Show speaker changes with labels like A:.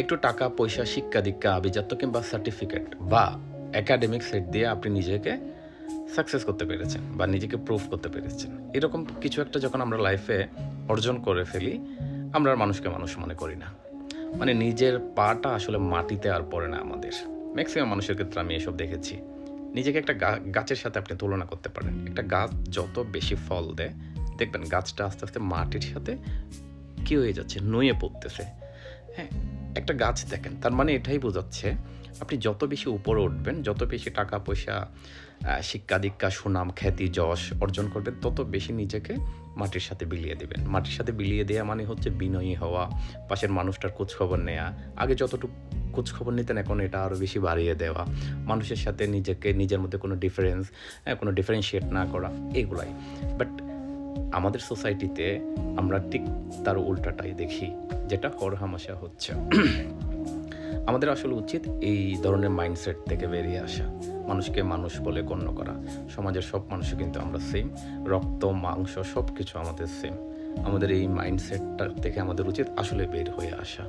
A: একটু টাকা পয়সা শিক্ষা দীক্ষা আভিজাত্য কিংবা সার্টিফিকেট বা একাডেমিক সেট দিয়ে আপনি নিজেকে সাকসেস করতে পেরেছেন বা নিজেকে প্রুভ করতে পেরেছেন, এরকম কিছু একটা যখন আমরা লাইফে অর্জন করে ফেলি, আমরা আর মানুষকে মানুষ মনে করি না। মানে নিজের পাটা আসলে মাটিতে আর পড়ে না আমাদের। ম্যাক্সিমাম মানুষের ক্ষেত্রে আমি এসব দেখেছি। নিজেকে একটা গাছের সাথে আপনি তুলনা করতে পারেন। একটা গাছ যত বেশি ফল দেয়, দেখবেন গাছটা আস্তে আস্তে মাটির সাথে কী হয়ে যাচ্ছে, নুয়ে পড়তেছে। হ্যাঁ, একটা গাছ দেখেন, তার মানে এটাই বোঝাচ্ছে আপনি যত বেশি উপরে উঠবেন, যত বেশি টাকা পয়সা শিক্ষা দীক্ষা সুনাম খ্যাতি যশ অর্জন করবেন, তত বেশি নিজেকে মাটির সাথে বিলিয়ে দেবেন। মাটির সাথে বিলিয়ে দেওয়া মানে হচ্ছে বিনয়ী হওয়া, পাশের মানুষটার খোঁজখবর নেওয়া। আগে যতটুকু খোঁজখবর নিতেন, এখন এটা আরও বেশি বাড়িয়ে দেওয়া, মানুষের সাথে নিজেকে নিজের মধ্যে কোনো কোনো ডিফারেন্সিয়েট না করা, এগুলাই। বাট আমাদের সোসাইটিতে আমরা ঠিক তার উল্টাটাই দেখি, যেটা হরহামেশা হচ্ছে। আমাদের আসলে উচিত এই ধরনের মাইন্ডসেট থেকে বেরিয়ে আসা, মানুষকে মানুষ বলে গণ্য করা। সমাজের সব মানুষই কিন্তু আমরা সেম, রক্ত মাংস সব কিছু আমাদের সেম। আমাদের এই মাইন্ডসেটটা থেকে আমাদের উচিত আসলে বের হয়ে আসা।